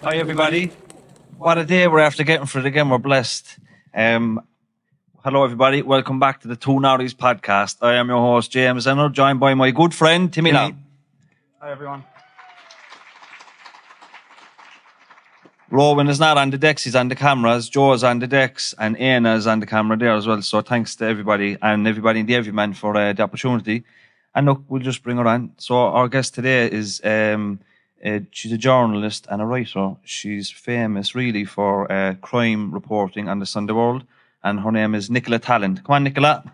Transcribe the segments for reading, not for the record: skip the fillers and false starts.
Hi everybody. What a day we're after getting for it again. We're blessed. Hello everybody. Welcome back to the Two Norries podcast. I am your host James and I'm joined by my good friend Timmy Long. Hi everyone. Rowan is not on the decks, he's on the cameras. Joe's on the decks and Aina is on the camera there as well. So thanks to everybody and everybody in the Everyman for the opportunity. And look, we'll just bring her on. So our guest today is she's a journalist and a writer. She's famous really for crime reporting on the Sunday World, and her name is Nicola Tallant. Come on, Nicola.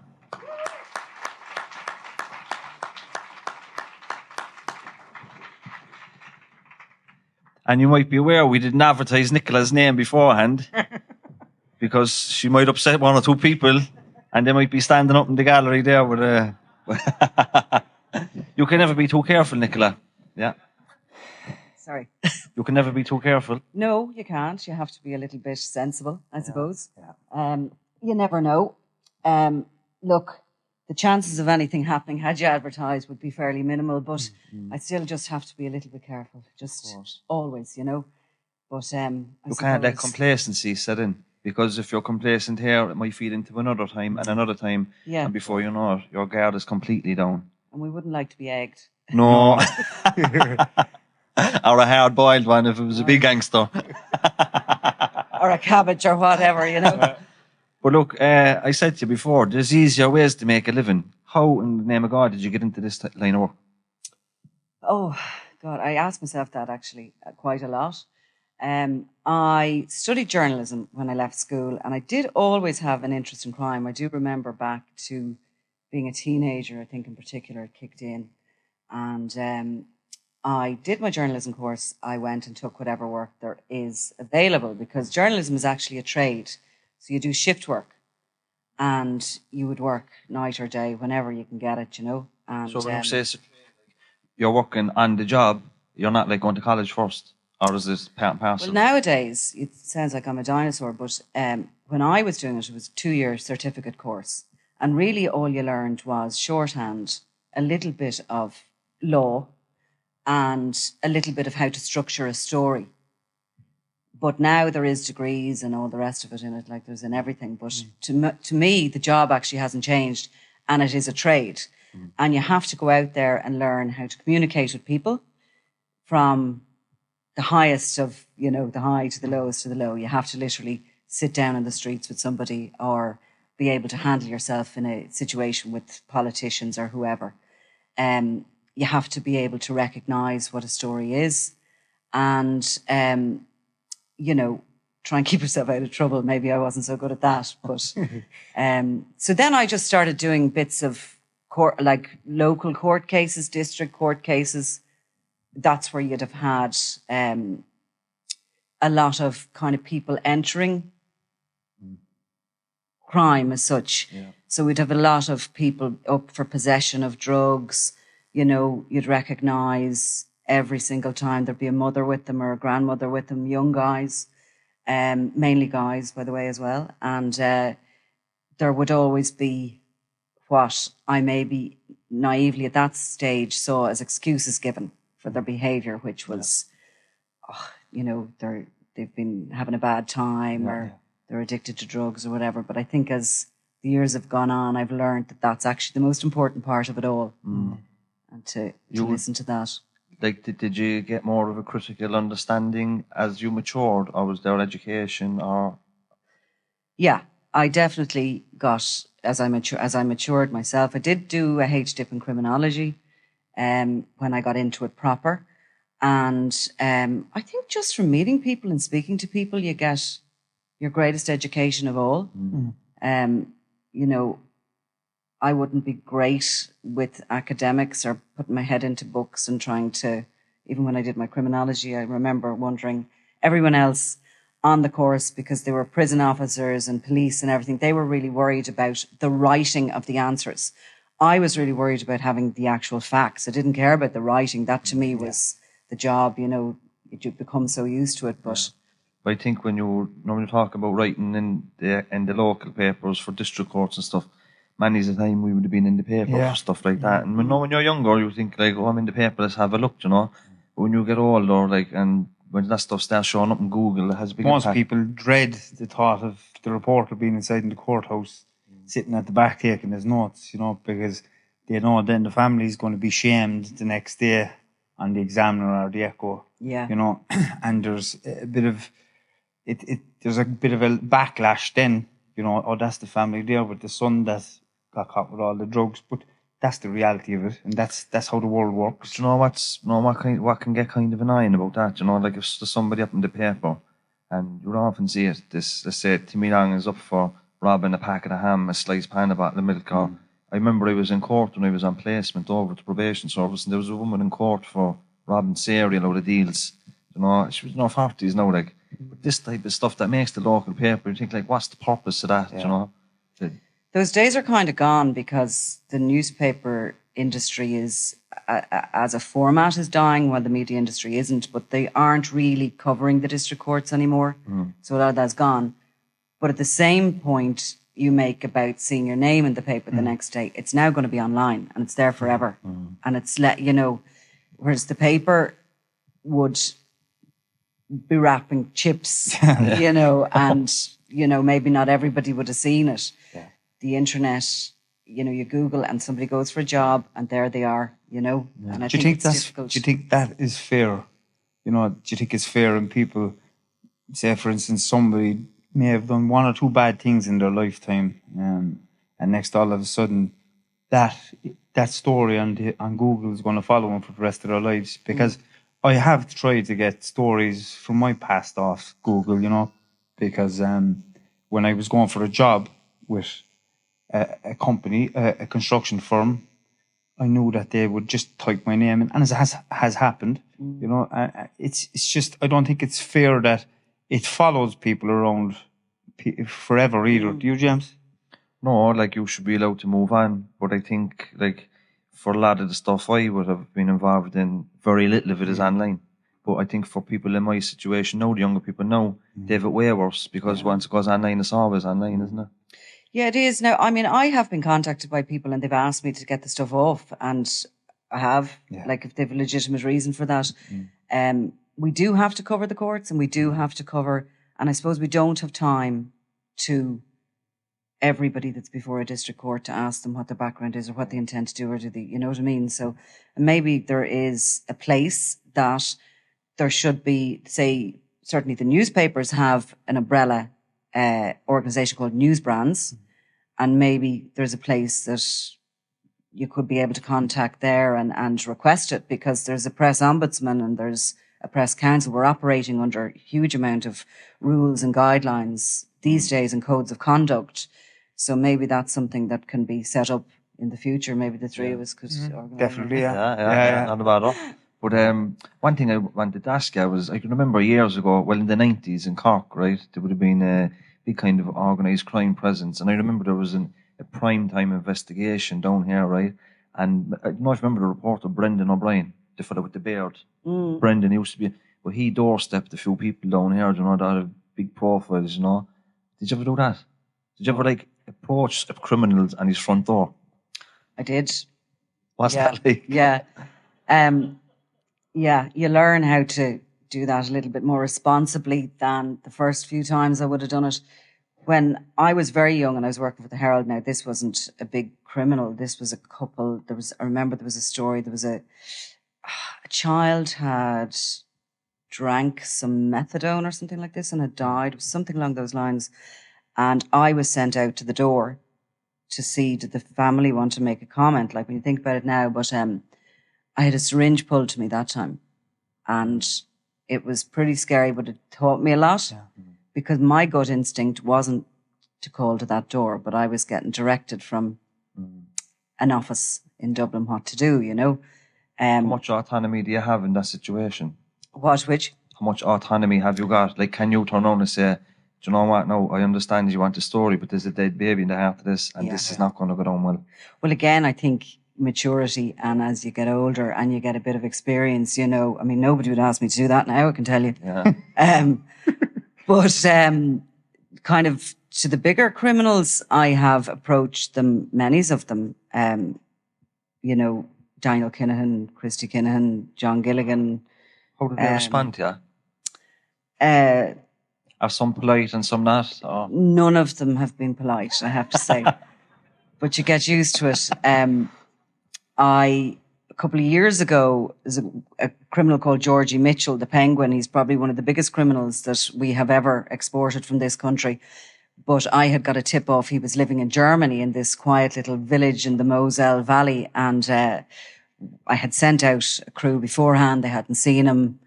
And you might be aware we didn't advertise Nicola's name beforehand because she might upset one or two people and they might be standing up in the gallery there with a... You can never be too careful, Nicola. Yeah. Sorry. You can never be too careful. No, you can't. You have to be a little bit sensible, I suppose. Yeah. You never know. Look, the chances of anything happening had you advertised would be fairly minimal, but I still just have to be a little bit careful. Just always, you know. But you can't let complacency set in, because if you're complacent here, it might feed into another time and another time, and before you know it, your guard is completely down. And we wouldn't like to be egged. No. Or a hard-boiled one if it was a big gangster. Or a cabbage or whatever, you know. But look, I said to you before, there's easier ways to make a living. How, in the name of God, did you get into this line of work? Oh, God, I asked myself that actually quite a lot. I studied journalism when I left school, and I did always have an interest in crime. I do remember back to being a teenager, I think in particular, it kicked in. And I did my journalism course. I went and took whatever work there is available, because journalism is actually a trade. So you do shift work and you would work night or day whenever you can get it, you know. And, so when you say you're working on the job, you're not like going to college first, or is this part and parcel? Well, nowadays, it sounds like I'm a dinosaur, but when I was doing it, it was a 2-year certificate course. And really all you learned was shorthand, a little bit of law, and a little bit of how to structure a story. But now there is degrees and all the rest of it in it, like there's in everything. But to me, the job actually hasn't changed, and it is a trade. And you have to go out there and learn how to communicate with people from the highest of, you know, the high to the lowest to the low. You have to literally sit down in the streets with somebody or be able to handle yourself in a situation with politicians or whoever. You have to be able to recognise what a story is and... you know, try and keep yourself out of trouble. Maybe I wasn't so good at that. But so then I just started doing bits of like local court cases, district court cases. That's where you'd have had a lot of kind of people entering crime as such. Yeah. So we'd have a lot of people up for possession of drugs. You know, you'd recognise... every single time there'd be a mother with them or a grandmother with them, young guys, mainly guys, by the way, as well. And there would always be what I maybe naively at that stage saw as excuses given for their behaviour, which was, you know, they've been having a bad time or they're addicted to drugs or whatever. But I think as the years have gone on, I've learned that that's actually the most important part of it all. And to listen to that. Like, did you get more of a critical understanding as you matured, or was there education, or? Yeah, I definitely got, as I matured myself, I did do a HDip in criminology when I got into it proper. And I think just from meeting people and speaking to people, you get your greatest education of all. You know, I wouldn't be great with academics or putting my head into books and trying to, even when I did my criminology, I remember wondering, everyone else on the course, because they were prison officers and police and everything, they were really worried about the writing of the answers. I was really worried about having the actual facts. I didn't care about the writing. That to me was the job, you know, you become so used to it. But I think when you normally talk about writing in the local papers for district courts and stuff, many's the time we would have been in the paper for stuff like that. And when you're younger, you think like, oh, I'm in the paper, let's have a look, you know. But when you get older, like, and when that stuff starts showing up in Google, it has a big Most impact. people dread the thought of the reporter being inside in the courthouse, sitting at the back taking his notes, because they know then the family's going to be shamed the next day on the Examiner or the Echo. Yeah. And there's a bit of there's a bit of a backlash then, oh, that's the family there with the son that got caught with all the drugs. But that's the reality of it, and that's how the world works. Do you know what can get kind of annoying about that? Like if there's somebody up in the paper, and you often see it. Let's say Timmy Long is up for robbing a packet of ham, a sliced pan, a bottle of milk. I remember I was in court when I was on placement over to probation service, and there was a woman in court for robbing cereal out of deals. She was in her 40s now, like. But this type of stuff that makes the local paper, you think, like, what's the purpose of that? Those days are kind of gone because the newspaper industry is, as a format, is dying while the media industry isn't, but they aren't really covering the district courts anymore. So a lot of that's gone. But at the same point you make about seeing your name in the paper the next day, it's now going to be online and it's there forever. And it's whereas the paper would be wrapping chips, and, maybe not everybody would have seen it. Yeah. The internet, you Google and somebody goes for a job and there they are, And I Do you think it's difficult. Do you think that is fair? Do you think it's fair when people, say, for instance, somebody may have done one or two bad things in their lifetime, and next all of a sudden that story on Google is going to follow them for the rest of their lives? Because I have tried to get stories from my past off Google, because when I was going for a job with a company, a construction firm, I knew that they would just type my name in, and as has happened, it's just, I don't think it's fair that it follows people around forever either. Do you, James? No, like, you should be allowed to move on. But I think, like, for a lot of the stuff I would have been involved in, very little of it is online. But I think for people in my situation now, the younger people now, they have it way worse, because once it goes online, it's always online, isn't it? Yeah, it is. Now, I mean, I have been contacted by people and they've asked me to get the stuff off, and I have, like, if they have a legitimate reason for that. We do have to cover the courts, and we do have to cover, and I suppose we don't have time to everybody that's before a district court to ask them what their background is or what they intend to do, or do they, you know what I mean? So maybe there is a place that there should be, say, certainly the newspapers have an umbrella organisation called News Brands, and maybe there's a place that you could be able to contact there and request it, because there's a press ombudsman and there's a press council. We're operating under a huge amount of rules and guidelines these days and codes of conduct. So maybe that's something that can be set up in the future. Maybe the three of us could organise. Definitely, Yeah, not about it. But one thing I wanted to ask you was, I can remember years ago, well, in the 90s in Cork, right, there would have been a big kind of organised crime presence. And I remember there was a prime time investigation down here, right? And I don't know if you remember the reporter Brendan O'Brien, the fellow with the beard. Brendan used to be, well, he doorstepped a few people down here, that had big profiles, Did you ever do that? Did you ever, like, approach criminals on his front door? I did. What's that like? Yeah. Yeah, you learn how to do that a little bit more responsibly than the first few times I would have done it. When I was very young and I was working for the Herald, now this wasn't a big criminal. This was a couple. I remember there was a story. There was a child had drank some methadone or something like this and had died. It was something along those lines. And I was sent out to the door to see, did the family want to make a comment? Like, when you think about it now, but I had a syringe pulled to me that time, and it was pretty scary, but it taught me a lot, because my gut instinct wasn't to call to that door, but I was getting directed from an office in Dublin what to do, How much autonomy do you have in that situation? Which? How much autonomy have you got? Like, can you turn around and say, do you know what? No, I understand you want a story, but there's a dead baby in the heart of this, and this is not going to go down well. Well, again, I think maturity, and as you get older and you get a bit of experience, I mean, nobody would ask me to do that now, I can tell you. Yeah. But kind of to the bigger criminals, I have approached them, many of them, Daniel Kinahan, Christy Kinahan, John Gilligan. How did they respond to you? Are some polite and some not? Or? None of them have been polite, I have to say. But you get used to it. A couple of years ago, there's a criminal called Georgie Mitchell, the Penguin. He's probably one of the biggest criminals that we have ever exported from this country. But I had got a tip off. He was living in Germany in this quiet little village in the Moselle Valley. And I had sent out a crew beforehand. They hadn't seen him.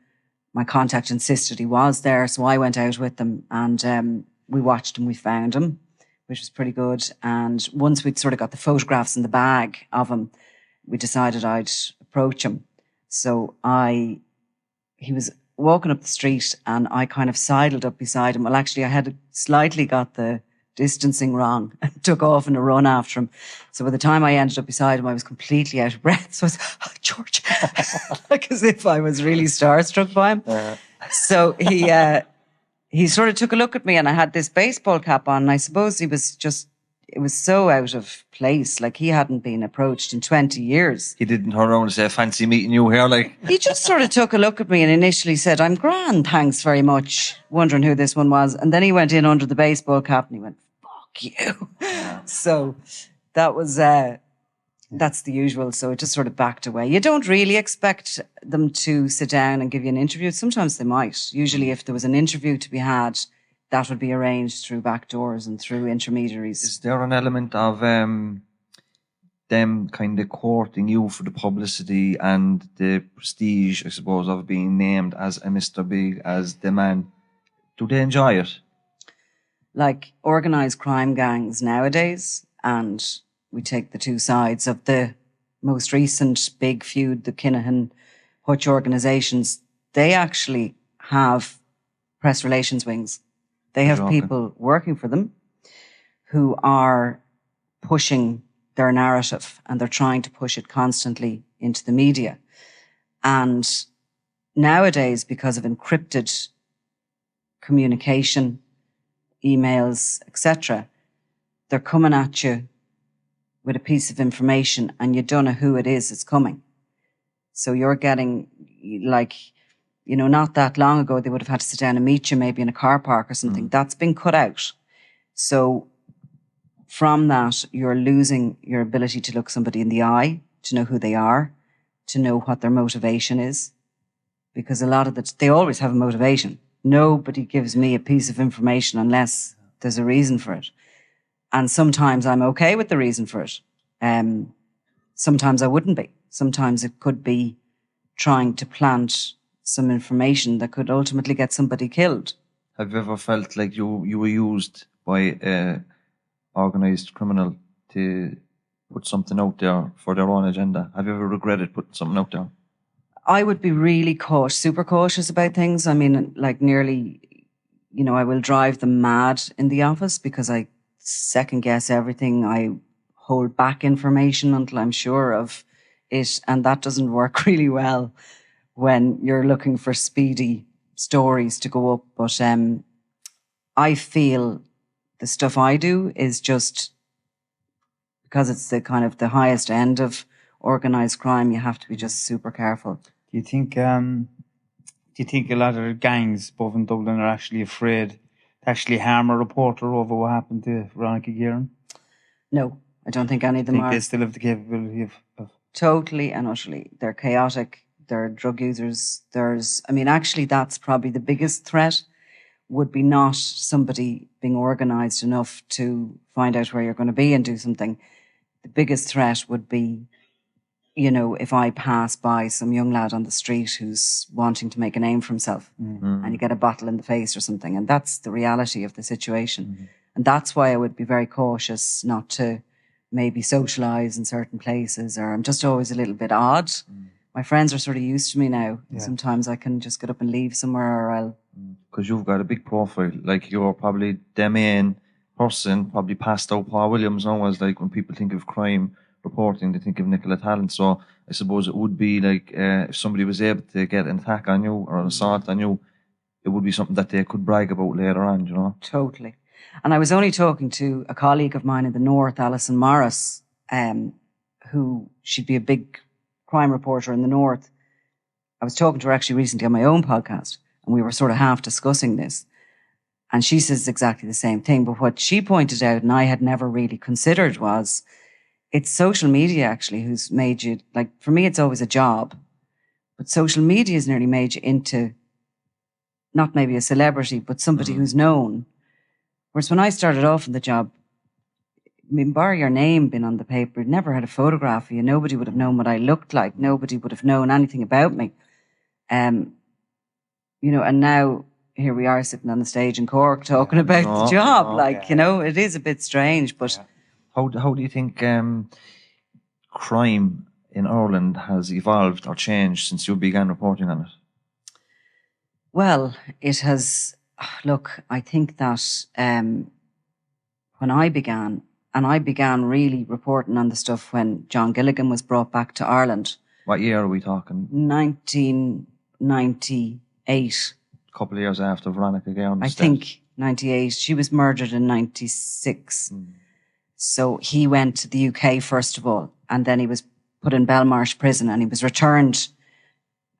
My contact insisted he was there. So I went out with them and we watched him. We found him, which was pretty good. And once we'd sort of got the photographs in the bag of him, we decided I'd approach him. So he was walking up the street and I kind of sidled up beside him. Well, actually, I had slightly got the distancing wrong and took off in a run after him. So by the time I ended up beside him, I was completely out of breath. So I was, oh, George, like as if I was really starstruck by him. So he sort of took a look at me and I had this baseball cap on and I suppose he was just, it was so out of place. Like he hadn't been approached in 20 years. He didn't turn around and say, fancy meeting you here, like. He just sort of took a look at me and initially said, I'm grand, thanks very much, wondering who this one was. And then he went in under the baseball cap and he went, fuck you. So that was, that's the usual. So it just sort of backed away. You don't really expect them to sit down and give you an interview. Sometimes they might. Usually if there was an interview to be had, that would be arranged through back doors and through intermediaries. Is there an element of them kind of courting you for the publicity and the prestige, I suppose, of being named as a Mr. Big, as the man? Do they enjoy it? Like organised crime gangs nowadays, and we take the two sides of the most recent big feud, the Kinahan Hutch organisations, they actually have press relations wings. They have people working for them who are pushing their narrative and they're trying to push it constantly into the media. And nowadays, because of encrypted communication, emails, etc., they're coming at you with a piece of information and you don't know who it is that's coming. So you're getting like, you know, not that long ago, they would have had to sit down and meet you maybe in a car park or something. That's been cut out. So from that, you're losing your ability to look somebody in the eye, to know who they are, to know what their motivation is. Because a lot of they always have a motivation. Nobody gives me a piece of information unless there's a reason for it. And sometimes I'm okay with the reason for it. Sometimes I wouldn't be. Sometimes it could be trying to plant some information that could ultimately get somebody killed. Have you ever felt like you were used by a organised criminal to put something out there for their own agenda? Have you ever regretted putting something out there? I would be really super cautious about things. I mean, like nearly, you know, I will drive them mad in the office because I second guess everything. I hold back information until I'm sure of it. And that doesn't work really well when you're looking for speedy stories to go up. But I feel the stuff I do is just because it's the kind of the highest end of organised crime, you have to be just super careful. Do you think a lot of the gangs above in Dublin are actually afraid to actually harm a reporter over what happened to Veronica Guerin? No, I don't think any of them I think are. they still have the capability of... Totally and utterly. They're chaotic. They're drug users. Actually, that's probably the biggest threat would be not somebody being organised enough to find out where you're going to be and do something. The biggest threat would be, you know, if I pass by some young lad on the street who's wanting to make a name for himself and you get a bottle in the face or something. And that's the reality of the situation. And that's why I would be very cautious not to maybe socialise in certain places, or I'm just always a little bit odd. My friends are sort of used to me now. Yeah. Sometimes I can just get up and leave somewhere, or I'll... Because you've got a big profile. Like, you're probably the main person, probably passed out Paul Williams now, as like when people think of crime reporting, they think of Nicola Tallant. So I suppose it would be like if somebody was able to get an attack on you or an assault on you, it would be something that they could brag about later on, you know? Totally. And I was only talking to a colleague of mine in the north, Alison Morris, who she'd be a big crime reporter in the north. I was talking to her actually recently on my own podcast, And we were sort of half discussing this. And she says exactly the same thing. But what she pointed out, and I had never really considered, was it's social media actually who's made you, like, for me, it's always a job. But social media has nearly made you into not maybe a celebrity, but somebody who's known. Whereas when I started off in the job, I mean, bar your name being on the paper, you'd never had a photograph of you. Nobody would have known what I looked like. Nobody would have known anything about me. You know, and now here we are sitting on the stage in Cork talking about the job. You know, it is a bit strange, but... How do you think crime in Ireland has evolved or changed since you began reporting on it? Well, it has... Look, I think that when I began, and I began really reporting on the stuff when John Gilligan was brought back to Ireland. What year are we talking? 1998. A couple of years after Veronica Gale. I think 98. She was murdered in 96. So he went to the UK first of all, and then he was put in Belmarsh prison, and he was returned.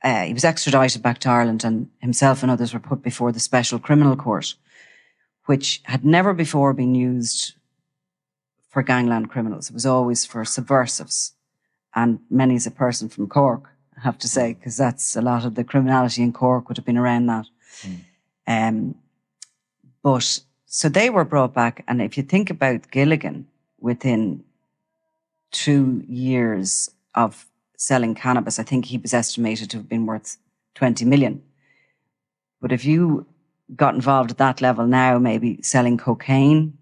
He was extradited back to Ireland, and himself and others were put before the Special Criminal Court, which had never before been used for gangland criminals. It was always for subversives. And many's a person from Cork, I have to say, because that's a lot of the criminality in Cork would have been around that. But so they were brought back, and if you think about Gilligan, within 2 years of selling cannabis, I think he was estimated to have been worth 20 million. But if you got involved at that level now, maybe selling cocaine,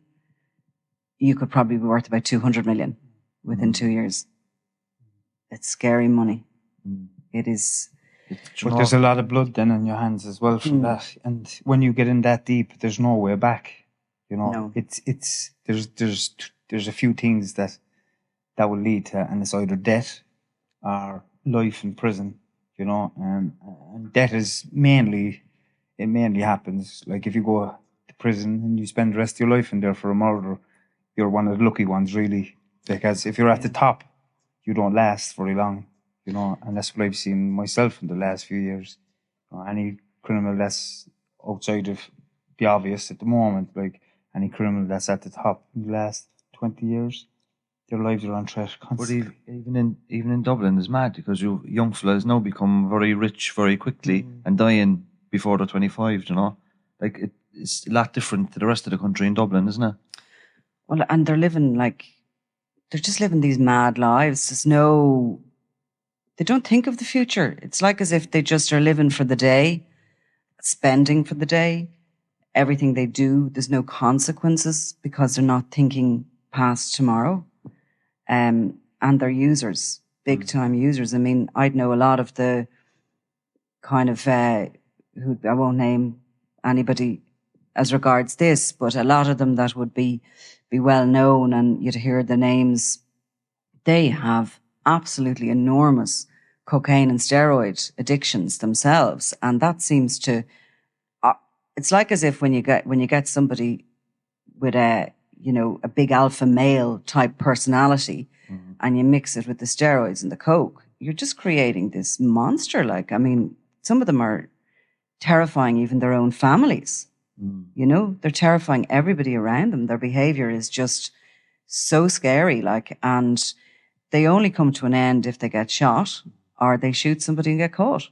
you could probably be worth about 200 million within 2 years. It's scary money. It is. But there's a lot of blood then on your hands as well from that. And when you get in that deep, there's no way back. You know, No. there's a few things that will lead to, and it's either death or life in prison. You know, and death is mainly happens. Like if you go to prison and you spend the rest of your life in there for a murder, you're one of the lucky ones, really. Because if you're at the top, you don't last very long. You know, and that's what I've seen myself in the last few years. Any criminal that's outside of the obvious at the moment, like any criminal that's at the top in the last 20 years, their lives are on threat constantly. But even in Dublin is mad, because young fellas now become very rich very quickly and dying before they're 25, you know. Like it's a lot different to the rest of the country in Dublin, isn't it? Well, and they're just living these mad lives. They don't think of the future. It's like as if they just are living for the day, spending for the day. Everything they do, there's no consequences because they're not thinking past tomorrow. And they're users, big time users. I mean, I'd know a lot of the kind of, who I won't name anybody as regards this, but a lot of them that would be well known, and you'd hear the names. They have absolutely enormous cocaine and steroid addictions themselves, and that seems to. It's like as if when you get somebody with a big alpha male type personality, and you mix it with the steroids and the coke, you're just creating this monster. Like, I mean, some of them are terrifying even their own families. You know, they're terrifying everybody around them. Their behavior is just so scary. Like, and they only come to an end if they get shot or they shoot somebody and get caught.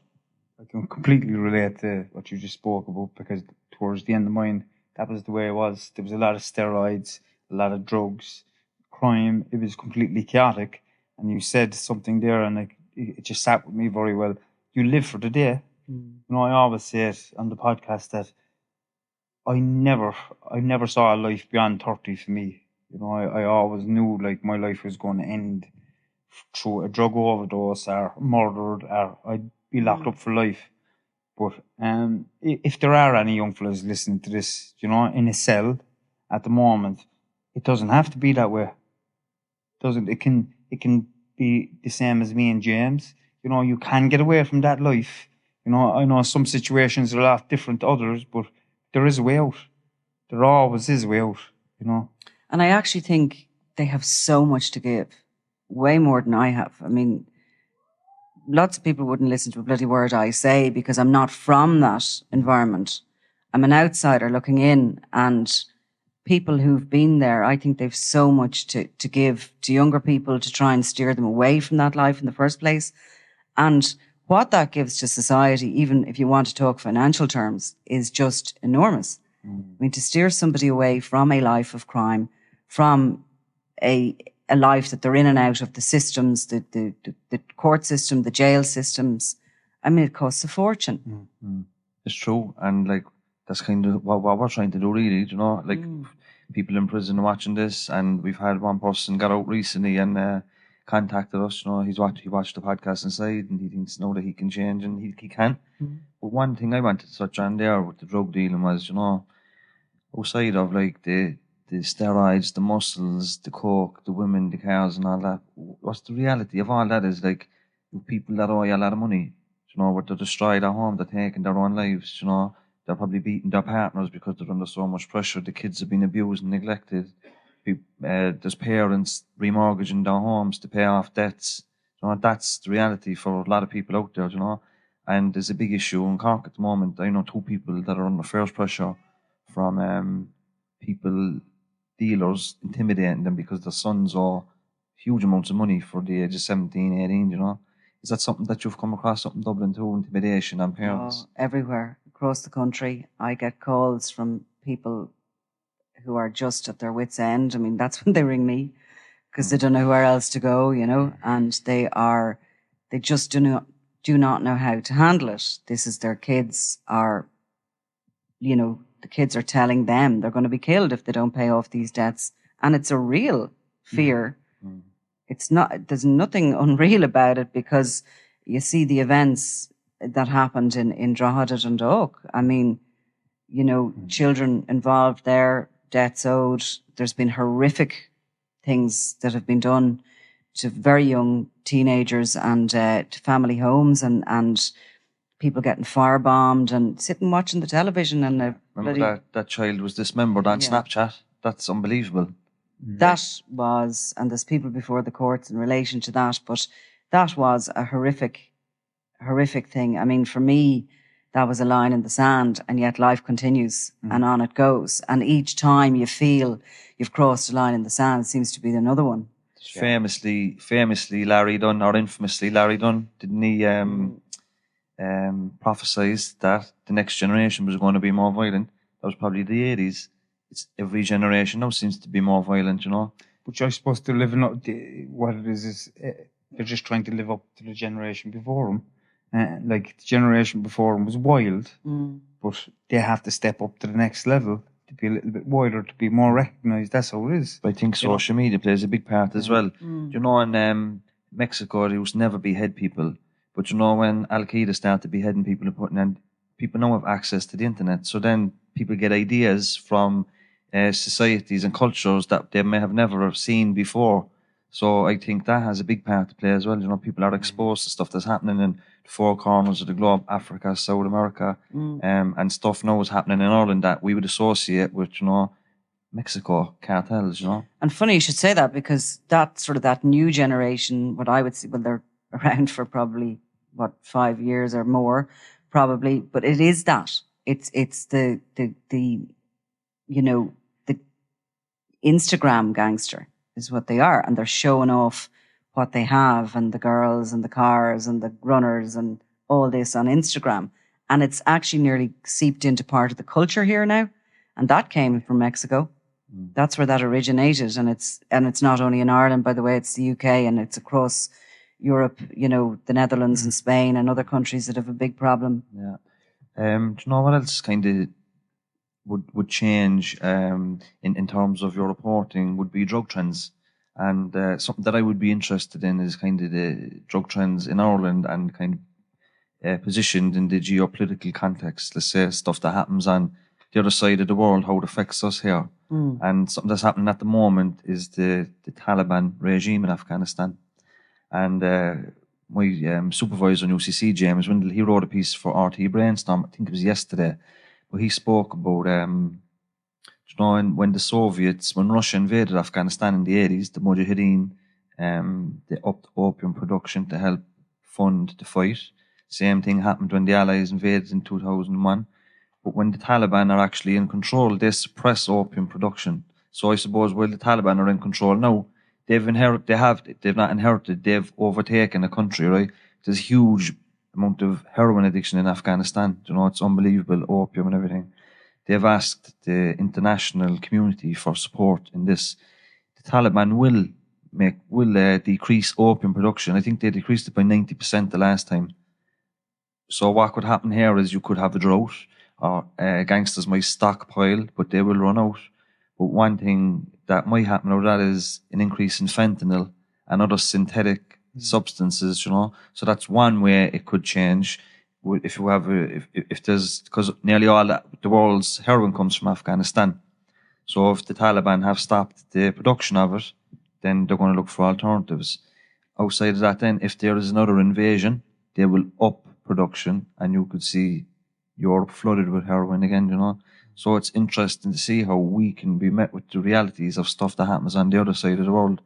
I can completely relate to what you just spoke about, because towards the end of mine, that was the way it was. There was a lot of steroids, a lot of drugs, crime. It was completely chaotic. And you said something there, and it just sat with me very well. You live for the day. You know, I always say it on the podcast that I never saw a life beyond 30 for me. You know, I always knew like my life was going to end through a drug overdose or murdered, or I'd be locked up for life. But if there are any young fellas listening to this, you know, in a cell at the moment, it doesn't have to be that way. It can be the same as me and James. You know, you can get away from that life. You know, I know some situations are a lot different to others, but there is a way out. There always is a way out, you know. And I actually think they have so much to give, way more than I have. I mean, lots of people wouldn't listen to a bloody word I say because I'm not from that environment. I'm an outsider looking in, and people who've been there, I think they've so much to give to younger people to try and steer them away from that life in the first place. And what that gives to society, even if you want to talk financial terms, is just enormous. I mean, to steer somebody away from a life of crime, from a life that they're in and out of the systems, the court system, the jail systems, I mean, it costs a fortune. It's true. And like, that's kind of what we're trying to do, really, you know, like people in prison are watching this, and we've had one person got out recently and contacted us, you know, he watched the podcast inside, and he thinks now that he can change, and he can. But one thing I wanted to touch on there with the drug dealing was, you know, outside of like the steroids, the muscles, the coke, the women, the cars and all that, what's the reality of all that is like people that owe you a lot of money, you know, where they're destroyed at home, they're taking their own lives, you know, they're probably beating their partners because they're under so much pressure. The kids have been abused and neglected. There's parents remortgaging their homes to pay off debts. You know, that's the reality for a lot of people out there, you know. And there's a big issue in Cork at the moment. I know 2 people that are under fierce pressure from people, dealers, intimidating them because their sons owe huge amounts of money for the age of 17, 18, you know. Is that something that you've come across, something Dublin too, intimidation on parents? Everywhere across the country, I get calls from people who are just at their wits' end. I mean, that's when they ring me because they don't know where else to go, you know, and they just do not know how to handle it. This is their kids are, you know, the kids are telling them they're going to be killed if they don't pay off these debts. And it's a real fear. It's not, there's nothing unreal about it because you see the events that happened in Drogheda and Dundalk. I mean, you know, children involved there, debts owed. There's been horrific things that have been done to very young teenagers and to family homes and people getting firebombed and sitting watching the television and remember that child was dismembered on Snapchat. That's unbelievable. That was, and there's people before the courts in relation to that, but that was a horrific thing. I mean, for me, that was a line in the sand, and yet life continues and on it goes. And each time you feel you've crossed a line in the sand, it seems to be another one. Famously, Larry Dunn, or infamously Larry Dunn, didn't he prophesize that the next generation was going to be more violent? That was probably the 80s. It's every generation now seems to be more violent, you know. But you're supposed to live up. What it is they're just trying to live up to the generation before them. Like the generation before them was wild, but they have to step up to the next level to be a little bit wilder, to be more recognised. That's how it is. I think social media plays a big part as well. You know, in Mexico, they used to never behead people, but you know, when Al Qaeda started beheading people and putting in, people now have access to the internet, so then people get ideas from societies and cultures that they may have never seen before. So I think that has a big part to play as well. You know, people are exposed to stuff that's happening in the 4 corners of the globe, Africa, South America, and stuff now is happening in Ireland that we would associate with, you know, Mexico cartels, you know. And funny you should say that, because that sort of that new generation, what I would see, well, they're around for probably 5 years or more, probably, but it is that. It's the you know, the Instagram gangster is what they are, and they're showing off what they have and the girls and the cars and the runners and all this on Instagram, and it's actually nearly seeped into part of the culture here now, and that came from Mexico. That's where that originated, and it's not only in Ireland, by the way, it's the UK and it's across Europe, you know, the Netherlands and Spain and other countries that have a big problem. Yeah. Do you know what else kind of would change in terms of your reporting would be drug trends, and something that I would be interested in is kind of the drug trends in Ireland and kind of positioned in the geopolitical context. Let's say stuff that happens on the other side of the world, how it affects us here. And something that's happening at the moment is the Taliban regime in Afghanistan. And my supervisor in UCC, James Windle, he wrote a piece for RT Brainstorm, I think it was yesterday, but he spoke about, you know, when the Soviets, when Russia invaded Afghanistan in the 80s, the Mujahideen, they upped opium production to help fund the fight. Same thing happened when the Allies invaded in 2001. But when the Taliban are actually in control, they suppress opium production. So I suppose while the Taliban are in control now, they've not inherited, they've overtaken a country, right? There's a huge amount of heroin addiction in Afghanistan. You know, it's unbelievable, opium and everything. They've asked the international community for support in this. The Taliban will decrease opium production. I think they decreased it by 90% the last time. So what could happen here is you could have a drought, or gangsters might stockpile, but they will run out. But one thing that might happen out of that is an increase in fentanyl and other synthetic substances, you know. So that's one way it could change. If you have because nearly all the world's heroin comes from Afghanistan. So if the Taliban have stopped the production of it, then they're going to look for alternatives. Outside of that, then, if there is another invasion, they will up production, and you could see Europe flooded with heroin again, you know. So it's interesting to see how we can be met with the realities of stuff that happens on the other side of the world.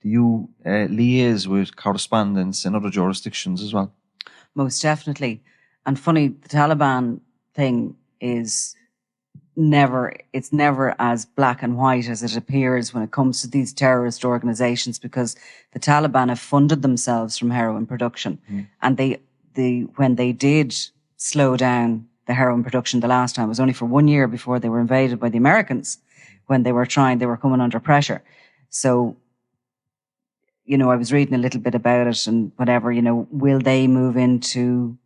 Do you liaise with correspondents in other jurisdictions as well? Most definitely. And funny, the Taliban thing is never as black and white as it appears when it comes to these terrorist organizations, because the Taliban have funded themselves from heroin production. And when they did slow down the heroin production the last time, it was only for 1 year before they were invaded by the Americans. When they were coming under pressure. So, you know, I was reading a little bit about it and whatever, you know, will they move into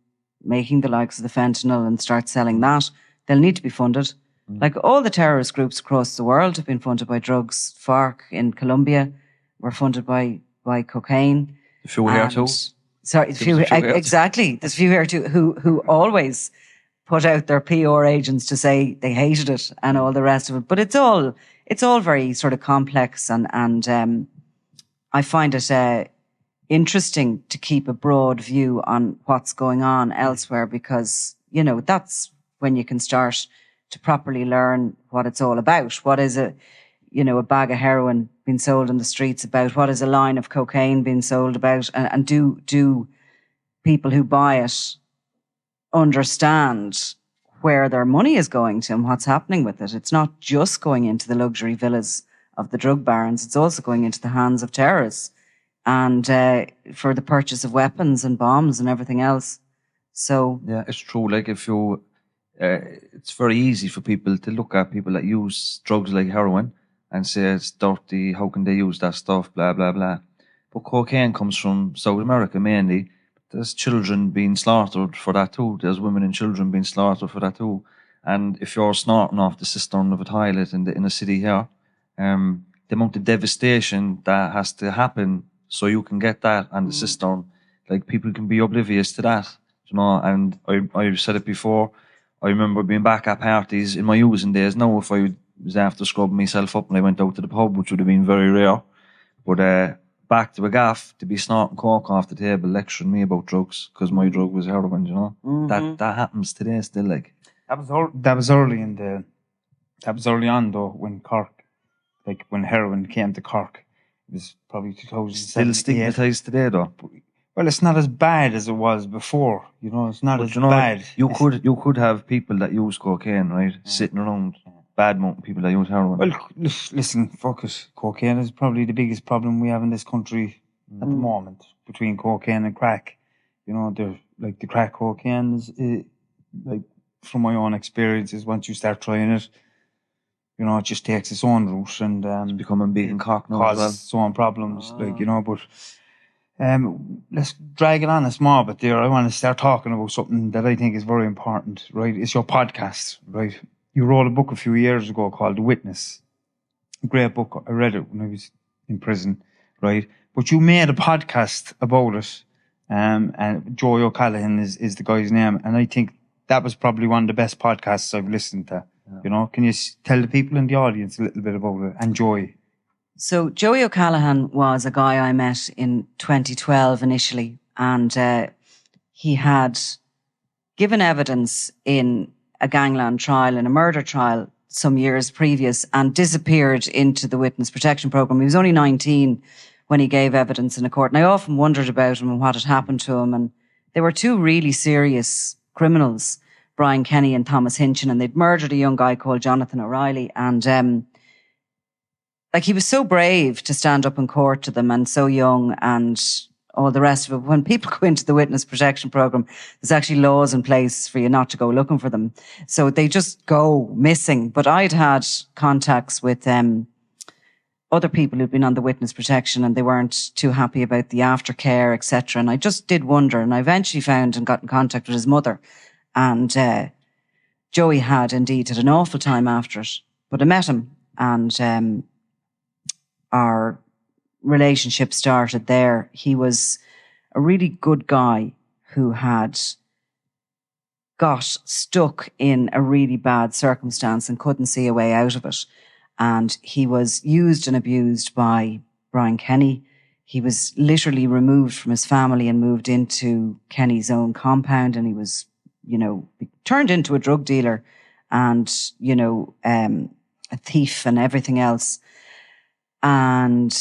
making the likes of the fentanyl and start selling that? They'll need to be funded. Like all the terrorist groups across the world have been funded by drugs. FARC in Colombia were funded by cocaine. A few here too. Sorry, exactly. There's a few here too who always put out their PR agents to say they hated it and all the rest of it. But it's all very sort of complex and I find it interesting to keep a broad view on what's going on elsewhere, because, you know, that's when you can start to properly learn what it's all about. What is a bag of heroin being sold in the streets about? What is a line of cocaine being sold about? And do people who buy it understand where their money is going to and what's happening with it? It's not just going into the luxury villas of the drug barons. It's also going into the hands of terrorists and for the purchase of weapons and bombs and everything else. So yeah, it's true. Like if you, it's very easy for people to look at people that use drugs like heroin and say it's dirty. How can they use that stuff? Blah blah blah. But cocaine comes from South America mainly. There's children being slaughtered for that too. There's women and children being slaughtered for that too. And if you're snorting off the cistern of a toilet in a city here, the amount of devastation that has to happen so you can get that on the cistern, like people can be oblivious to that, you know. And I've said it before. I remember being back at parties in my using days. Now, if I was after scrubbing myself up and I went out to the pub, which would have been very rare, but back to a gaff to be snorting coke off the table, lecturing me about drugs because my drug was heroin, you know. That happens today still. Like that was early on though, when Cork, like when heroin came to Cork. It was probably 2007. Still stigmatised today though. Well, it's not as bad as it was before. You know, it's not as bad. You could have people that use cocaine, right, sitting around bad mountain people that use heroin. Well, listen, fuck it. Cocaine is probably the biggest problem we have in this country at the moment, between cocaine and crack. You know, the crack cocaine is like, from my own experiences, once you start trying it, you know, it just takes its own route and it's becoming big in Cork now causes as well. its own problems, like, you know. But let's drag it on a small bit there. I want to start talking about something that I think is very important, right? It's your podcast, right? You wrote a book a few years ago called The Witness. A great book. I read it when I was in prison, right? But you made a podcast about it, and Joey O'Callaghan is the guy's name, and I think that was probably one of the best podcasts I've listened to. Yeah. You know, can you tell the people in the audience a little bit about it? And Joey. So Joey O'Callaghan was a guy I met in 2012 initially, and he had given evidence in a gangland trial, in a murder trial some years previous, and disappeared into the witness protection program. He was only 19 when he gave evidence in a court. And I often wondered about him and what had happened to him. And they were two really serious criminals, Brian Kenny and Thomas Hinchin, and they'd murdered a young guy called Jonathan O'Reilly. And like, he was so brave to stand up in court to them, and so young, and all the rest of it. When people go into the witness protection program, there's actually laws in place for you not to go looking for them. So they just go missing. But I'd had contacts with other people who'd been on the witness protection, and they weren't too happy about the aftercare, etc. And I just did wonder, and I eventually found and got in contact with his mother. And Joey had indeed had an awful time after it. But I met him, and our relationship started there. He was a really good guy who had got stuck in a really bad circumstance and couldn't see a way out of it. And he was used and abused by Brian Kenny. He was literally removed from his family and moved into Kenny's own compound. And he was, turned into a drug dealer and, a thief and everything else. And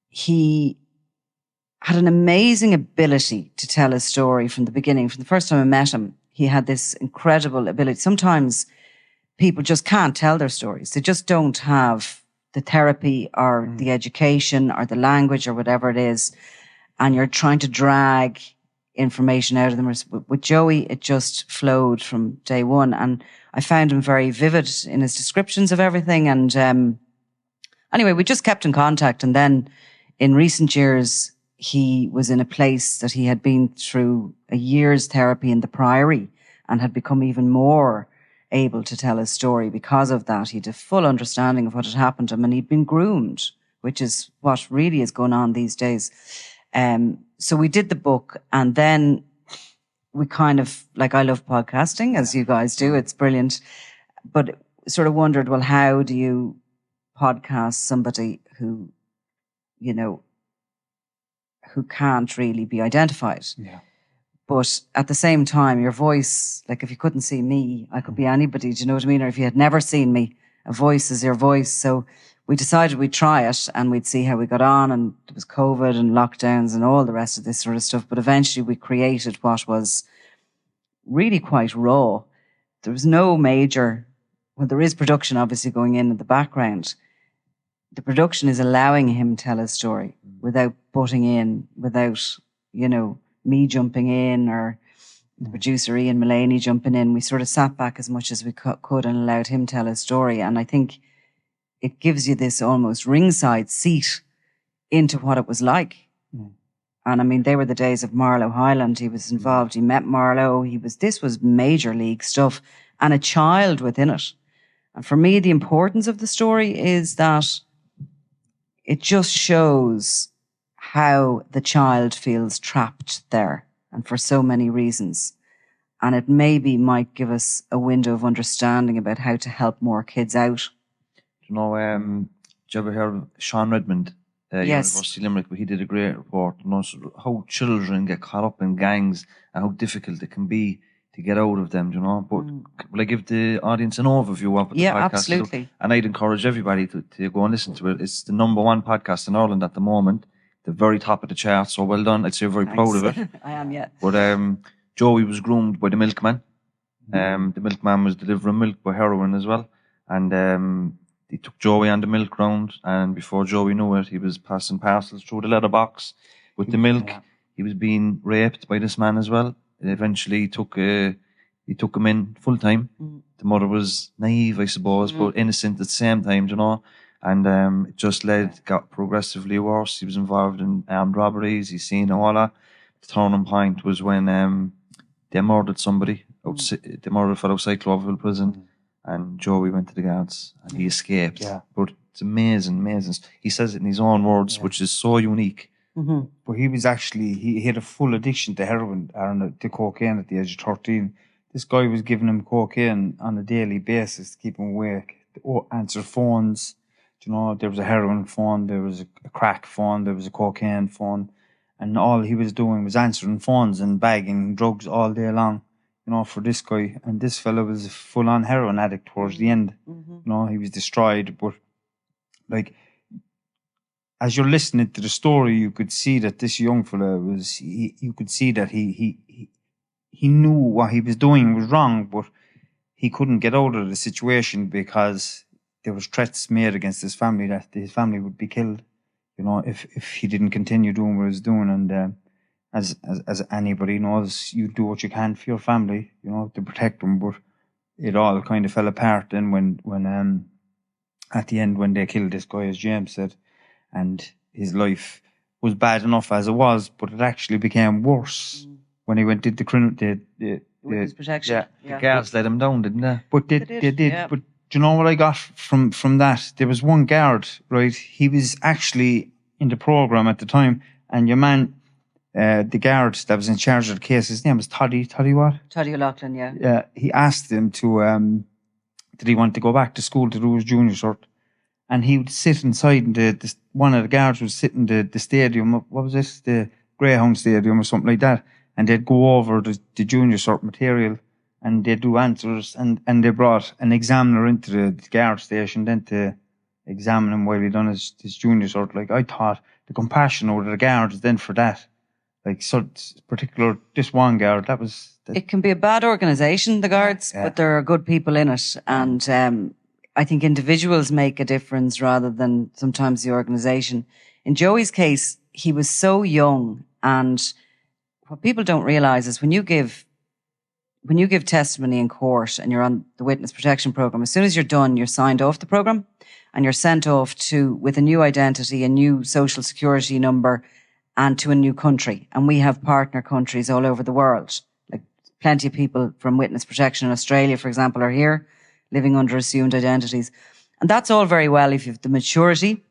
he had an amazing ability to tell his story from the beginning. From the first time I met him, he had this incredible ability. Sometimes people just can't tell their stories. They just don't have the therapy or the education or the language or whatever it is. And you're trying to drag information out of them. With Joey, it just flowed from day one. And I found him very vivid in his descriptions of everything. And anyway, we just kept in contact. And then in recent years, he was in a place that he had been through a year's therapy in the Priory and had become even more able to tell his story because of that. He had a full understanding of what had happened to him, and he'd been groomed, which is what really is going on these days. So we did the book, and then we kind of, like, I love podcasting, as you guys do. It's brilliant. But sort of wondered, well, how do you podcast somebody who, who can't really be identified? Yeah. But at the same time, your voice, like, if you couldn't see me, I could be anybody, do you know what I mean? Or if you had never seen me, a voice is your voice. So we decided we'd try it and we'd see how we got on. And there was COVID and lockdowns and all the rest of this sort of stuff. But eventually we created what was really quite raw. There was no major, well, there is production obviously going in the background. The production is allowing him to tell his story without butting in, without, me jumping in or the producer Ian Mullaney jumping in. We sort of sat back as much as we could and allowed him tell his story. And I think it gives you this almost ringside seat into what it was like. And I mean, they were the days of Marlowe Highland. He was involved. He met Marlowe. This was major league stuff, and a child within it. And for me, the importance of the story is that it just shows how the child feels trapped there, and for so many reasons. And it maybe might give us a window of understanding about how to help more kids out. Did you ever hear of Sean Redmond, Yes. University of Limerick? He did a great report on how children get caught up in gangs and how difficult it can be to get out of them, But will I give the audience an overview of what the podcast is? Absolutely. And I'd encourage everybody to go and listen to it. It's the #1 podcast in Ireland at the moment, the very top of the chart. So well done. I'd say very proud of it. I am, yeah. But Joey was groomed by the milkman. The milkman was delivering milk by heroin as well. And he took Joey on the milk round, and before Joey knew it, he was passing parcels through the letterbox with the milk. Yeah. He was being raped by this man as well. Eventually, he took him in full time. The mother was naive, I suppose, but innocent at the same time, And it just got progressively worse. He was involved in armed robberies. He's seen all that. The turning point was when they murdered somebody. They murdered a fellow outside Cloverville prison, and Joey went to the guards and he escaped. Yeah. But it's amazing. He says it in his own words, which is so unique. But he was actually, he had a full addiction to heroin, to cocaine at the age of 13. This guy was giving him cocaine on a daily basis to keep him awake, to answer phones. There was a heroin phone, there was a crack phone, there was a cocaine phone. And all he was doing was answering phones and bagging drugs all day long, for this guy. And this fella was a full-on heroin addict towards the end. He was destroyed. But, like, as you're listening to the story, you could see that this young fella was. You could see that he knew what he was doing was wrong, but he couldn't get out of the situation because there was threats made against his family that his family would be killed. You know, if he didn't continue doing what he was doing, and as anybody knows, you do what you can for your family, you know, to protect them. But it all kind of fell apart then when at the end when they killed this guy, as James said, and his life was bad enough as it was, but it actually became worse when he went into the Witness protection. The guards let him down, didn't they? But they did. Yeah. But do you know what I got from that? There was one guard, right? He was actually in the program at the time, and your man, the guard that was in charge of the case, his name was Toddy what? Toddy O'Loughlin, yeah. Yeah, he asked him to, did he want to go back to school to do his junior cert? And he would sit inside, one of the guards would sit in the stadium, what was it? The Greyhound Stadium or something like that. And they'd go over the junior cert material and they'd do answers, and they brought an examiner into the guard station then to examine him while he done his junior cert. Like, I thought the compassion over the guards then for that, like, so particular, this one guard, that was... It can be a bad organisation, the guards, but there are good people in it. And I think individuals make a difference rather than sometimes the organisation. In Joey's case, he was so young, and what people don't realise is when you give testimony in court and you're on the witness protection programme, as soon as you're done, you're signed off the programme and you're sent off with a new identity, a new social security number, and to a new country. And we have partner countries all over the world. Like, plenty of people from witness protection in Australia, for example, are here living under assumed identities. And that's all very well if you have the maturity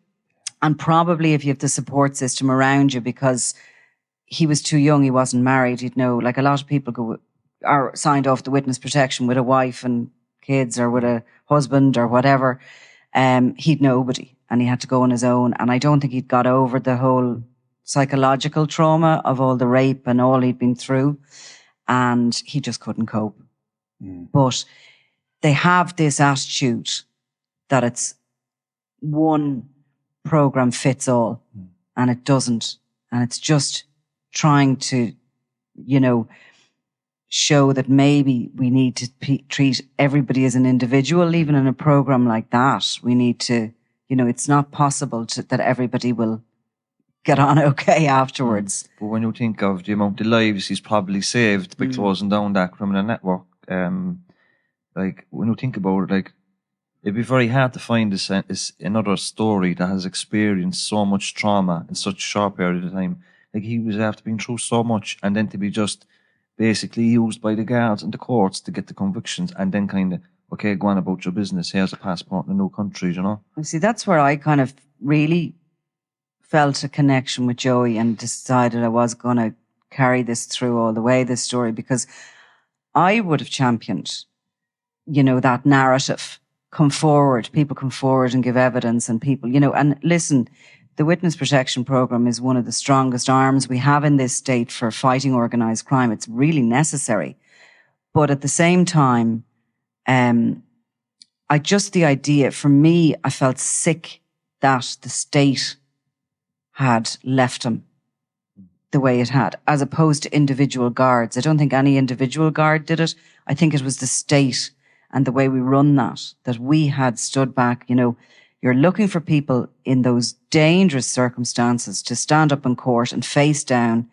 and probably if you have the support system around you, because he was too young, he wasn't married, he'd know. Like, a lot of people are signed off the witness protection with a wife and kids or with a husband or whatever. He'd nobody and he had to go on his own. And I don't think he'd got over the whole psychological trauma of all the rape and all he'd been through. And he just couldn't cope. But they have this attitude that it's one program fits all, and it doesn't. And it's just trying to, show that maybe we need to treat everybody as an individual. Even in a program like that, we need to, it's not possible that everybody will get on okay afterwards. But when you think of the amount of lives he's probably saved by closing down that criminal network, like, when you think about it, like, it'd be very hard to find another story that has experienced so much trauma in such a short period of time. Like, he was after being through so much, and then to be just basically used by the guards and the courts to get the convictions, and then kind of, okay, go on about your business. Here's a passport in a new country, See, that's where I kind of really felt a connection with Joey and decided I was going to carry this through all the way, this story, because I would have championed, that narrative. Come forward, people come forward and give evidence, and people, and listen, the witness protection program is one of the strongest arms we have in this state for fighting organised crime. It's really necessary. But at the same time, the idea, for me, I felt sick that the state had left him the way it had, as opposed to individual guards. I don't think any individual guard did it. I think it was the state and the way we run that we had stood back. You're looking for people in those dangerous circumstances to stand up in court and face down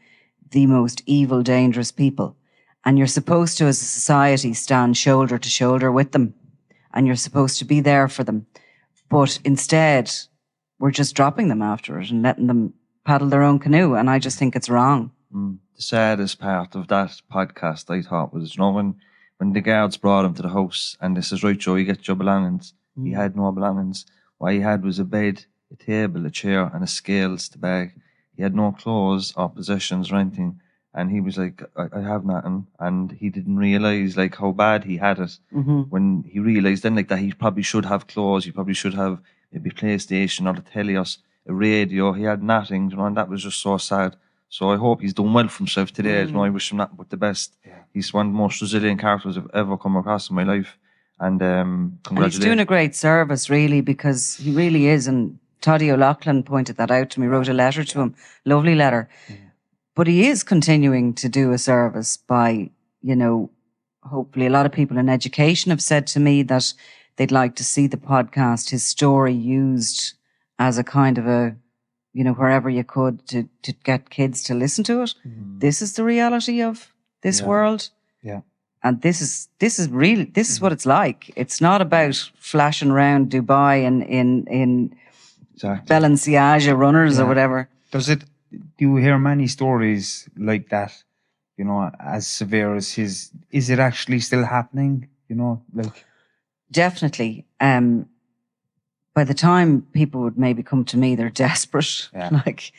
the most evil, dangerous people. And you're supposed to, as a society, stand shoulder to shoulder with them. And you're supposed to be there for them. But instead, we're just dropping them after it and letting them paddle their own canoe. And I just think it's wrong. The saddest part of that podcast, I thought, was, when the guards brought him to the house and they says, right, Joe, you get your belongings. He had no belongings. What he had was a bed, a table, a chair, and a scales to bag. He had no clothes or possessions or anything. And he was like, I have nothing. And he didn't realise, like, how bad he had it. When he realised then, like, that he probably should have clothes. He probably should have maybe PlayStation or the telly or a radio. He had nothing, and that was just so sad. So I hope he's doing well for himself today. I wish him nothing but the best. Yeah. He's one of the most resilient characters I've ever come across in my life. And congratulations. And he's doing a great service, really, because he really is. And Toddy O'Loughlin pointed that out to me, wrote a letter to him, lovely letter. But he is continuing to do a service by, hopefully a lot of people in education have said to me that they'd like to see the podcast, his story used as a kind of a, wherever you could to get kids to listen to it. This is the reality of this world. Yeah. And this is what it's like. It's not about flashing around Dubai in Exactly. Balenciaga runners or whatever. Do you hear many stories like that, as severe as his? Is it actually still happening? Definitely. By the time people would maybe come to me, they're desperate. Yeah. Like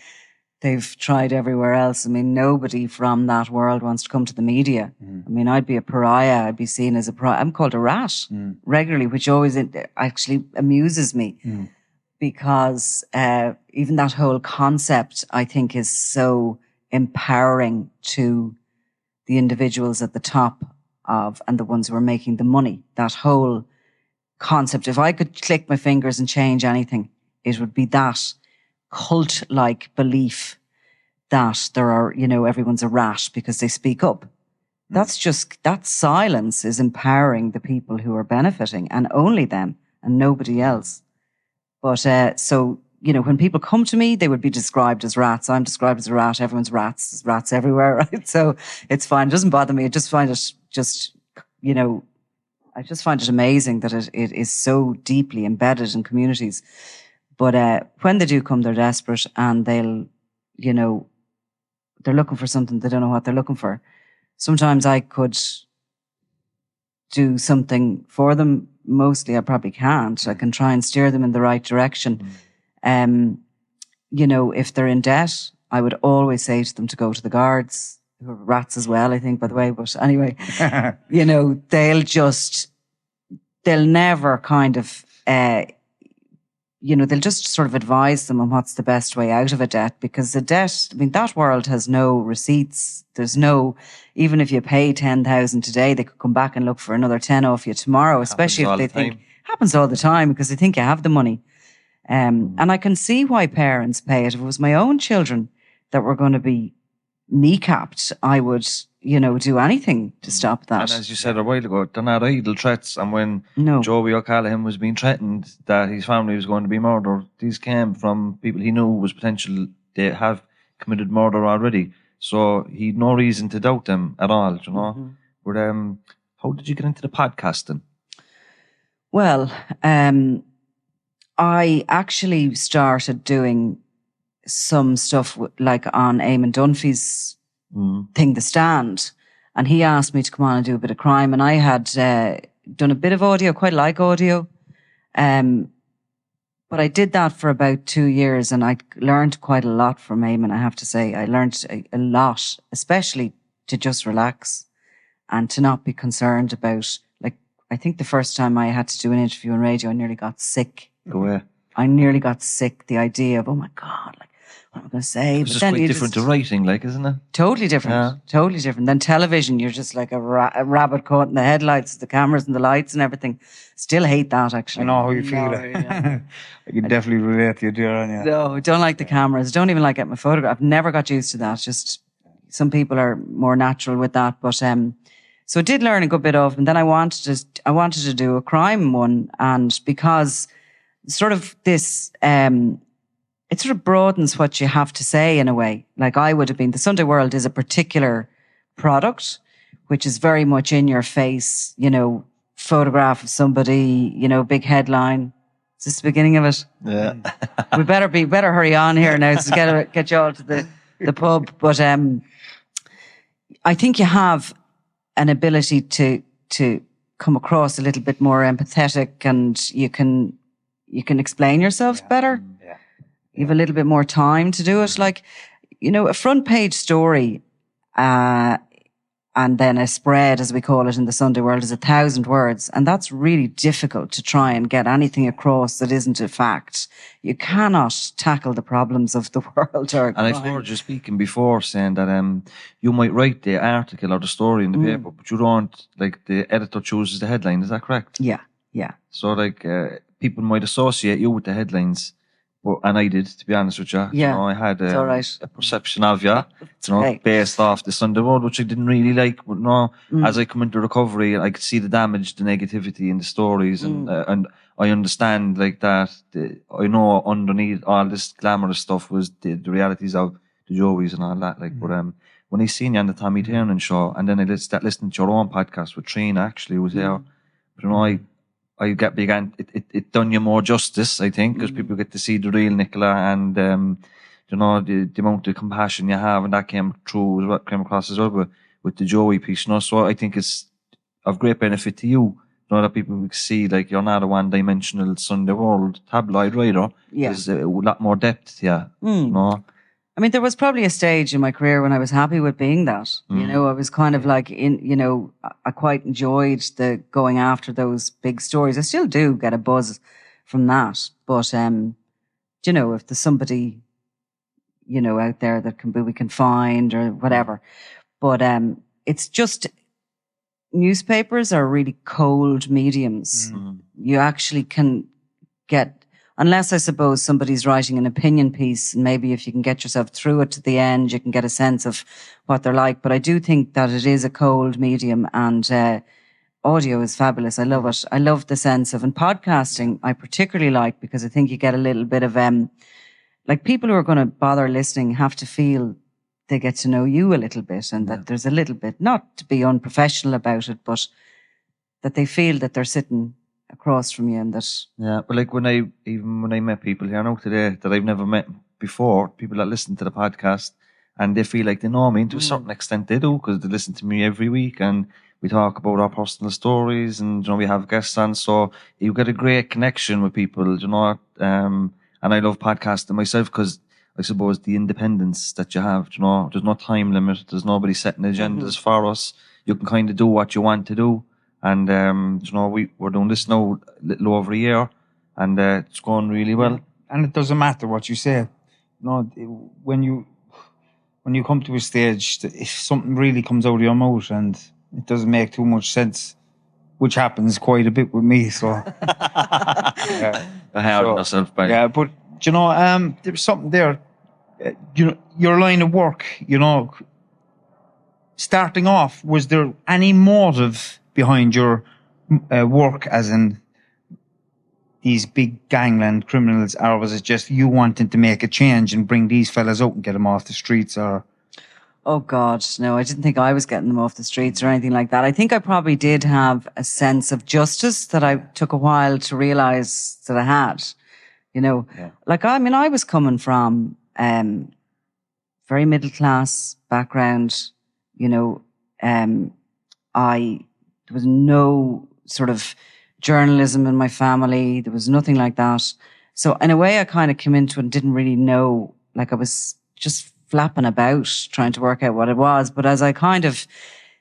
they've tried everywhere else. I mean, nobody from that world wants to come to the media. I mean, I'd be a pariah. I'd be seen as a pariah. I'm called a rat regularly, which always actually amuses me. Because even that whole concept, I think, is so empowering to the individuals at the top of and the ones who are making the money. That whole concept, if I could click my fingers and change anything, it would be that cult-like belief that there are, everyone's a rat because they speak up. That silence is empowering the people who are benefiting, and only them and nobody else. But so, when people come to me, they would be described as rats. I'm described as a rat. Everyone's rats. There's rats everywhere, right? So it's fine. It doesn't bother me. I just find it I just find it amazing that it is so deeply embedded in communities. But when they do come, they're desperate and they'll, they're looking for something. They don't know what they're looking for. Sometimes I could do something for them. Mostly I probably can't. I can try and steer them in the right direction. If they're in debt, I would always say to them to go to the guards, who are rats as well, I think, by the way. But anyway, they'll never kind of, they'll just sort of advise them on what's the best way out of a debt, because the debt, I mean, that world has no receipts. There's no, even if you pay 10,000 today, they could come back and look for another 10 off you tomorrow, especially if they think, happens all the time because they think you have the money. And I can see why parents pay it. If it was my own children that were going to be kneecapped, I would, do anything to stop that. And as you said a while ago, they're not idle threats. And when No. Joey O'Callaghan was being threatened that his family was going to be murdered, these came from people he knew was potential. They have committed murder already. So he had no reason to doubt them at all, But how did you get into the podcasting? Well, I actually started doing some stuff like on Eamon Dunphy's thing, The Stand. And he asked me to come on and do a bit of crime. And I had done a bit of audio, quite like audio. But I did that for about 2 years and I learned quite a lot from Eamon, I have to say. I learned a lot, especially to just relax and to not be concerned about, like, I think the first time I had to do an interview on radio, I nearly got sick. Go away. I nearly got sick. The idea of, oh my God, like, what am I going to say? It's just quite different to writing, like, isn't it? Totally different. Yeah. Totally different. Then television, you're just like a rabbit caught in the headlights, the cameras and the lights and everything. Still hate that, actually. I know how you feel. Yeah. I can definitely relate to you, dear. No, don't like the cameras. Don't even like getting my photograph. I've never got used to that. Just some people are more natural with that. But so I did learn a good bit of, and then I wanted to do a crime one, and because sort of this it sort of broadens what you have to say in a way. Like I would have been, the Sunday World is a particular product, which is very much in your face, photograph of somebody, big headline. Is this the beginning of it? Yeah. We better hurry on here now to get you all to the pub. But I think you have an ability to come across a little bit more empathetic, and you can explain yourself better. Yeah. You have a little bit more time to do it. Like, a front page story, and then a spread, as we call it in the Sunday World, is 1,000 words. And that's really difficult to try and get anything across that isn't a fact. You cannot tackle the problems of the world. And I've heard you speaking before saying that you might write the article or the story in the paper, but you don't, like, the editor chooses the headline. Is that correct? Yeah. So, like, people might associate you with the headlines and I did, to be honest with you. Yeah, You know, I had it's all right. a perception of you, Okay. based off the Sunday road, which I didn't really like. But no, as I come into recovery, I could see the damage, the negativity in the stories, and I understand like that. I know underneath all this glamorous stuff was the realities of the Joeys and all that. Like, but when I seen you on the Tommy Tiernan show, and then I started listening to your own podcast with Trina, actually was there. But you know, began it done you more justice, I think, because people get to see the real Nicola, and you know, the amount of compassion you have, and that came across as well with the Joey piece, you know. So I think it's of great benefit to you, you know, that people will see like you're not a one-dimensional Sunday World tabloid writer. Yeah. There's a lot more depth to you, you know. I mean, there was probably a stage in my career when I was happy with being that. You know, I was kind of like I quite enjoyed the going after those big stories. I still do get a buzz from that. But, you know, if there's somebody, you know, out there that we can find or whatever. But, it's just newspapers are really cold mediums. You actually can get, unless I suppose somebody's writing an opinion piece, and maybe if you can get yourself through it to the end, you can get a sense of what they're like. But I do think that it is a cold medium, and audio is fabulous. I love it. I love the sense of, and podcasting I particularly like, because I think you get a little bit of, like, people who are going to bother listening have to feel they get to know you a little bit, and that there's a little bit, not to be unprofessional about it, but that they feel that they're sitting across from you, and that. Yeah, but like when I met people here now today that I've never met before, people that listen to the podcast, and they feel like they know me, and to a certain extent they do, because they listen to me every week, and we talk about our personal stories, and you know, we have guests on, so you get a great connection with people, you know. And I love podcasting myself because I suppose the independence that you have, you know, there's no time limit, there's nobody setting agendas for us. You can kind of do what you want to do. And, you know, we're doing this now a little over a year, and it's going really well. And it doesn't matter what you say. No, when you come to a stage, if something really comes out of your mouth and it doesn't make too much sense, which happens quite a bit with me, so. I held myself back. Yeah, but, you know, there's something there. You know, your line of work, you know, starting off, was there any motive behind your work, as in these big gangland criminals, or was it just you wanting to make a change and bring these fellas out and get them off the streets? Or Oh God, no, I didn't think I was getting them off the streets or anything like that. I think I probably did have a sense of justice that I took a while to realize that I had, you know. Like, I mean, I was coming from very middle class background, you know. There was no sort of journalism in my family. There was nothing like that. So in a way, I kind of came into it and didn't really know, like, I was just flapping about trying to work out what it was. But as I kind of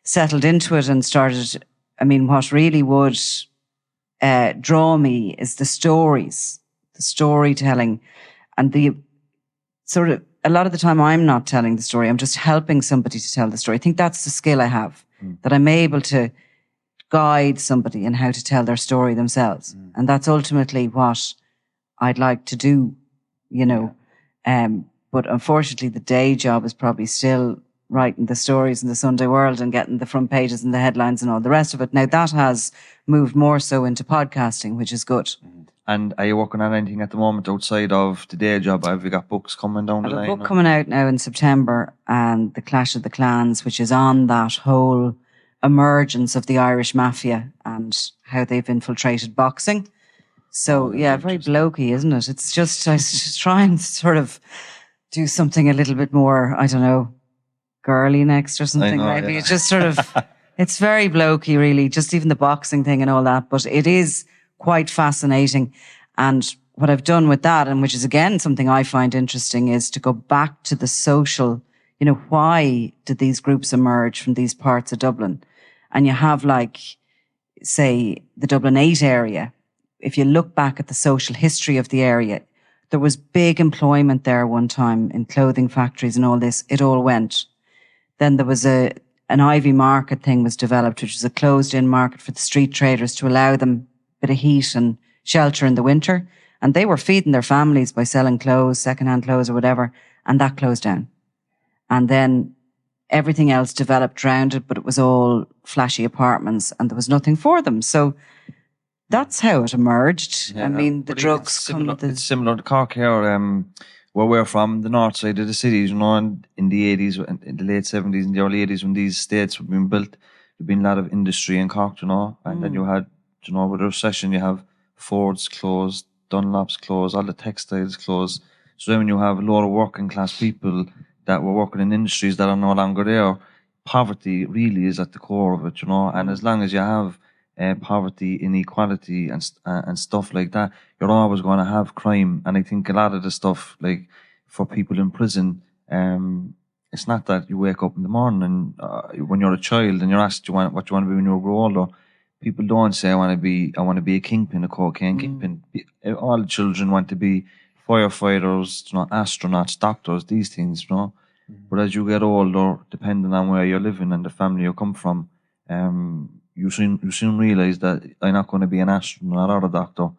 settled into it and started, I mean, what really would draw me is the stories, the storytelling, and the sort of, a lot of the time I'm not telling the story. I'm just helping somebody to tell the story. I think that's the skill I have, that I'm able to guide somebody in how to tell their story themselves. And that's ultimately what I'd like to do, you know. But unfortunately, the day job is probably still writing the stories in the Sunday World and getting the front pages and the headlines and all the rest of it. Now, that has moved more so into podcasting, which is good. And are you working on anything at the moment outside of the day job? Have you got books coming down the line? I have a book coming out now in September, and The Clash of the Clans, which is on that whole emergence of the Irish mafia and how they've infiltrated boxing. So, yeah, very blokey, isn't it? It's just, I just try and sort of do something a little bit more, I don't know, girly next or something, maybe. Yeah. It's just sort of, it's very blokey, really, just even the boxing thing and all that. But it is quite fascinating. And what I've done with that, and which is again something I find interesting, is to go back to the social, you know, why did these groups emerge from these parts of Dublin? And you have, like, say, the Dublin 8 area. If you look back at the social history of the area, there was big employment there one time in clothing factories and all this. It all went. Then there was an Ivy Market thing was developed, which was a closed-in market for the street traders to allow them a bit of heat and shelter in the winter. And they were feeding their families by selling clothes, secondhand clothes or whatever. And that closed down. And then everything else developed around it, but it was all flashy apartments and there was nothing for them. So that's how it emerged. Yeah, I mean, the but drugs it's come similar, with the... it's similar to Cork here, where we're from, the north side of the cities, you know, and in the 80s, in the late 70s and the early 80s when these estates were being built, there'd been a lot of industry in Cork, you know, and then you had, you know, with the recession, you have Ford's closed, Dunlop's closed, all the textiles closed. So then when you have a lot of working class people that were working in industries that are no longer there, poverty really is at the core of it, you know, and as long as you have poverty, inequality, and stuff like that, you're always going to have crime. And I think a lot of the stuff, like for people in prison, it's not that you wake up in the morning and when you're a child and you're asked what you want to be when you grow older. People don't say I want to be a kingpin, a cocaine kingpin. All children want to be firefighters, you know, astronauts, doctors, these things, you know. But as you get older, depending on where you're living and the family you come from, you soon realise that I'm not going to be an astronaut or a doctor,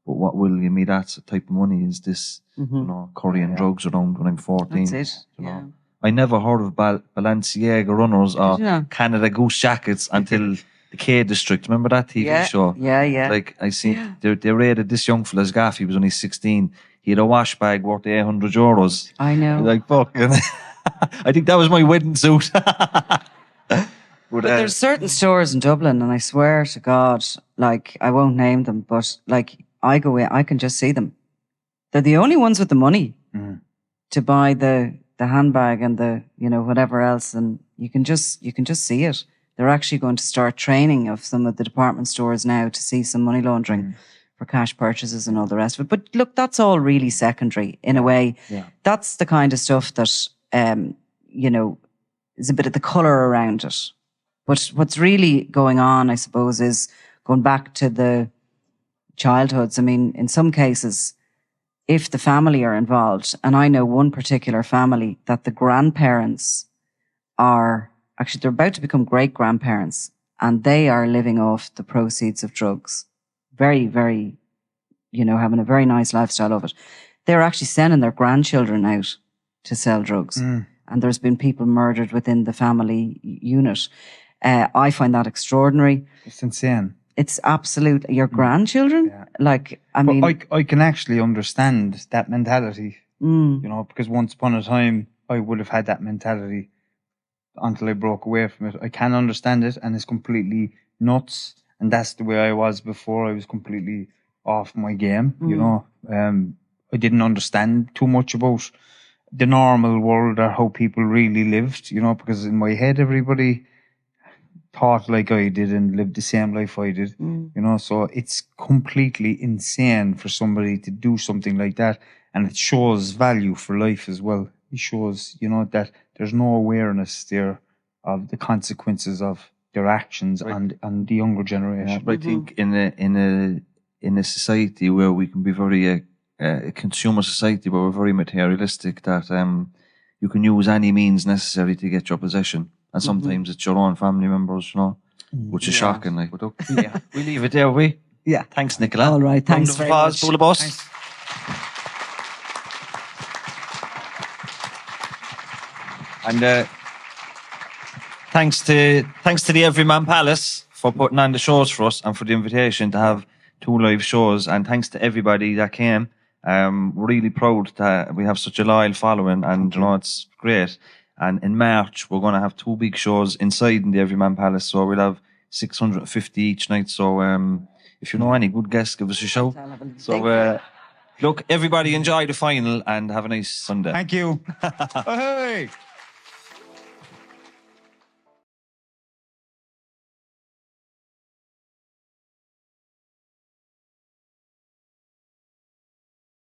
but what will give me that type of money is this, you know, Korean drugs around when I'm 14. That's it, You know? I never heard of Balenciaga runners or Canada Goose jackets until the K District. Remember that TV show? Yeah. Like, I seen, they raided this young fella's gaff. He was only 16. He had a wash bag worth €800. I know. Like, fucking. I think that was my wedding suit. But there's certain stores in Dublin, and I swear to God, like, I won't name them, but like, I go in, I can just see them. They're the only ones with the money to buy the handbag and the, you know, whatever else, and you can just see it. They're actually going to start training of some of the department stores now to see some money laundering for cash purchases and all the rest of it. But look, that's all really secondary in a way. Yeah. That's the kind of stuff that, you know, is a bit of the colour around it. But what's really going on, I suppose, is going back to the childhoods. I mean, in some cases, if the family are involved, and I know one particular family that the grandparents are, actually, they're about to become great-grandparents, and they are living off the proceeds of drugs. Very, very, you know, having a very nice lifestyle of it. They're actually sending their grandchildren out to sell drugs. And there's been people murdered within the family unit. I find that extraordinary. It's insane. It's absolute. Your grandchildren? Yeah. Like, I mean... I can actually understand that mentality, you know, because once upon a time, I would have had that mentality until I broke away from it. I can understand it, and it's completely nuts. And that's the way I was before. I was completely off my game, you know. I didn't understand too much about the normal world or how people really lived, you know, because in my head, everybody thought like I did and lived the same life I did, you know. So it's completely insane for somebody to do something like that. And it shows value for life as well. It shows, you know, that there's no awareness there of the consequences of their actions and the younger generation. Yeah, but I think in a society where we can be very a consumer society, where we're very materialistic, that you can use any means necessary to get your possession, and sometimes it's your own family members, you know, which is shocking. Like, but okay, we leave it there, we. Yeah. Thanks, Nicola. All right. Thanks very much. Round of applause, boss. And thanks to the Everyman Palace for putting on the shows for us and for the invitation to have 2 live shows. And thanks to everybody that came. We're really proud that we have such a loyal following, and you know, it's great. And in March, we're going to have 2 big shows inside in the Everyman Palace. So we'll have 650 each night. So if you know any good guests, give us a shout. So look, everybody enjoy the final and have a nice Sunday. Thank you. Hey.